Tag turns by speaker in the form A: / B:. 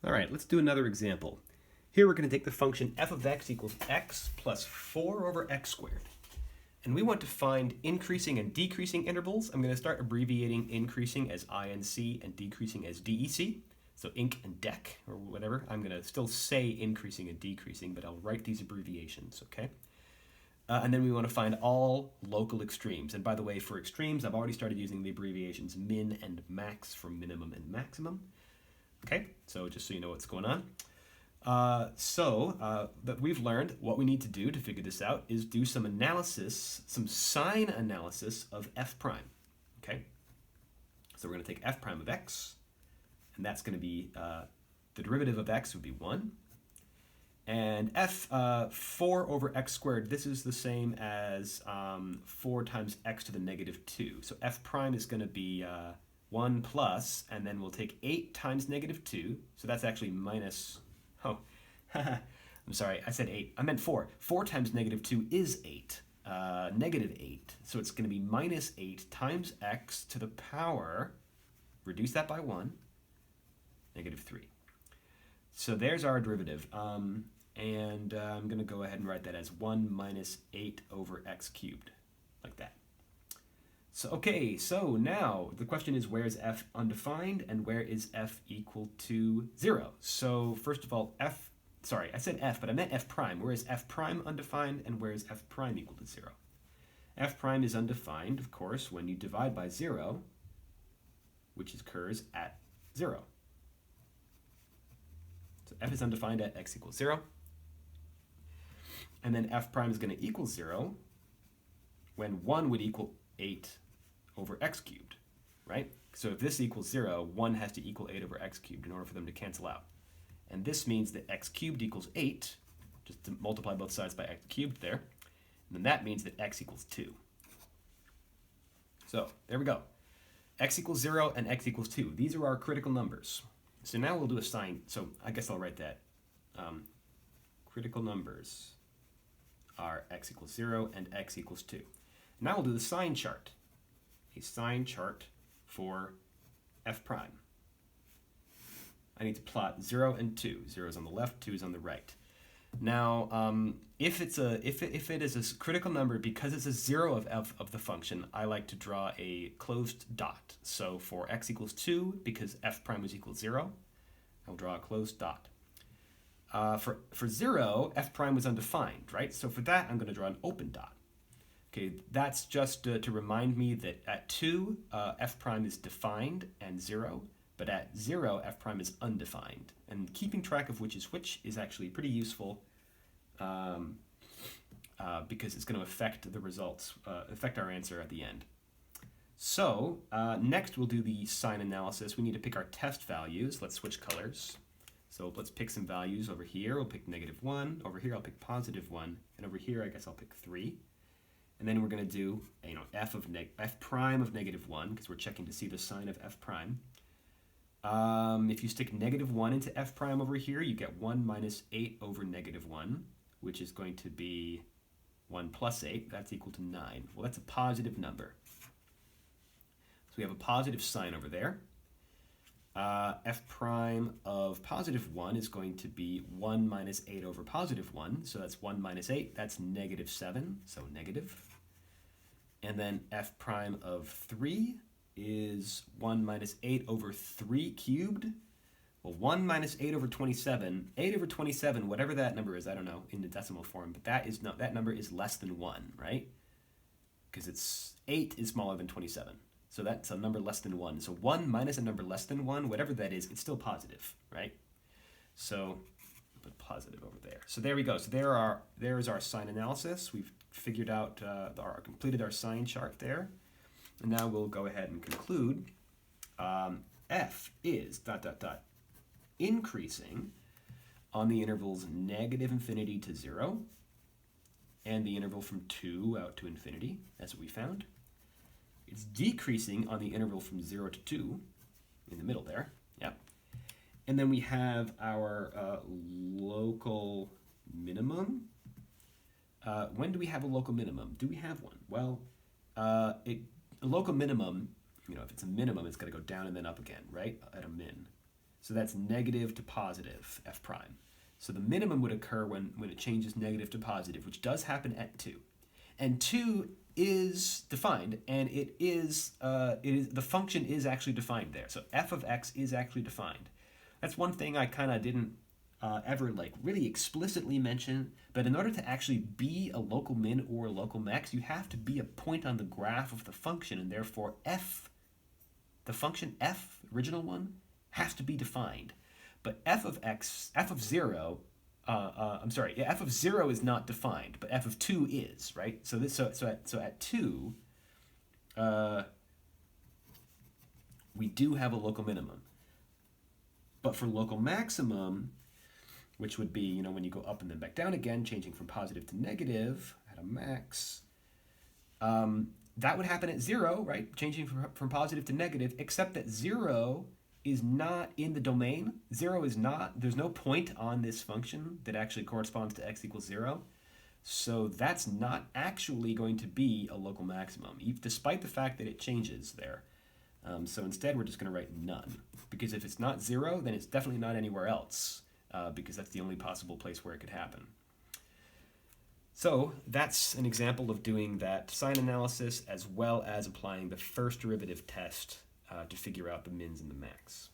A: All right, let's do another example. Here we're going to take the function f of x equals x plus 4 over x squared. And we want to find increasing and decreasing intervals. I'm going to start abbreviating increasing as INC and decreasing as DEC. So inc and dec, or whatever. I'm going to still say increasing and decreasing, but I'll write these abbreviations, okay? And then we want to find all local extremes. And by the way, for extremes, I've already started using the abbreviations min and max for minimum and maximum. Okay, so just so you know what's going on. That we've learned what we need to do to figure this out is do some analysis, some sine analysis of f prime. Okay, so we're going to take f prime of x, and that's going to be, the derivative of x would be 1. And f 4 over x squared, this is the same as 4 times x to the negative 2. So f prime is going to be 1 plus, and then we'll take 8 times negative 2. So that's actually minus, oh, I'm sorry, I said 8. I meant 4. 4 times negative 2 is 8, negative 8. So it's going to be minus 8 times x to the power, reduce that by 1, negative 3. So there's our derivative. I'm going to go ahead and write that as 1 minus 8 over x cubed, like that. So, okay, so now the question is, where is f undefined and where is f equal to 0? So first of all, I said f, but I meant f prime. Where is f prime undefined and where is f prime equal to 0? F prime is undefined, of course, when you divide by 0, which occurs at 0. So f is undefined at x equals 0. And then f prime is going to equal 0 when 1 would equal 8 over x cubed, right? So if this equals 0, 1 has to equal 8 over x cubed in order for them to cancel out. And this means that x cubed equals 8, just to multiply both sides by x cubed there. And then that means that x equals 2. So there we go. X equals 0 and x equals 2. These are our critical numbers. So now we'll do a sine. So I guess I'll write that. Critical numbers are x equals 0 and x equals 2. Now we'll do the sine chart. A sine chart for f prime. I need to plot 0 and 2. 0 is on the left, 2 is on the right. Now, if it is a critical number, because it's a 0 of the function, I like to draw a closed dot. So for x equals 2, because f prime is equal to 0, I'll draw a closed dot. For 0, f prime was undefined, right? So for that, I'm going to draw an open dot. Okay, that's just to remind me that at 2, f prime is defined and 0, but at 0, f prime is undefined. And keeping track of which is actually pretty useful because it's going to affect the results, affect our answer at the end. So next we'll do the sine analysis. We need to pick our test values. Let's switch colors. So let's pick some values over here. We'll pick -1. Over here I'll pick +1. And over here I guess I'll pick 3. And then we're going to do f prime of -1 because we're checking to see the sign of f prime. If you stick -1 into f prime over here, you get 1 minus 8 over -1, which is going to be 1 plus 8. That's equal to 9. Well, that's a positive number. So we have a positive sign over there. F prime of +1 is going to be 1 minus 8 over +1. So that's 1 minus 8. That's -7, so negative. And then f prime of 3 is 1 minus 8 over 3 cubed. Well, 1 minus 8 over 27. 8 over 27, whatever that number is, I don't know, in the decimal form, but that number is less than 1, right? Because 8 is smaller than 27. So that's a number less than 1. So 1 minus a number less than 1, whatever that is, it's still positive, right? So put positive over there. So there we go. So there is our sine analysis. We've figured out, completed our sine chart there. And now we'll go ahead and conclude. F is ... increasing on the intervals -∞ to 0 and the interval from 2 out to infinity. That's what we found. It's decreasing on the interval from 0 to 2, in the middle there. Yeah. And then we have our local minimum. When do we have a local minimum? Do we have one? Well, a local minimum, if it's a minimum, it's got to go down and then up again, right, at a min. So that's negative to positive f prime. So the minimum would occur when it changes negative to positive, which does happen at 2. And 2 is defined, and the function is actually defined there. So f of x is actually defined. That's one thing I kind of didn't ever really explicitly mention, but in order to actually be a local min or a local max, you have to be a point on the graph of the function, and therefore the function f, original one, has to be defined. But f of 0 is not defined, but f of 2 is, right? So at 2, we do have a local minimum. But for local maximum, which would be, when you go up and then back down again, changing from positive to negative at a max, that would happen at 0, right? Changing from positive to negative, except that 0 is not in the domain. 0 is not, there's no point on this function that actually corresponds to x equals 0. So that's not actually going to be a local maximum, despite the fact that it changes there. So instead, we're just going to write none, because if it's not 0, then it's definitely not anywhere else, because that's the only possible place where it could happen. So that's an example of doing that sign analysis as well as applying the first derivative test to figure out the mins and the max.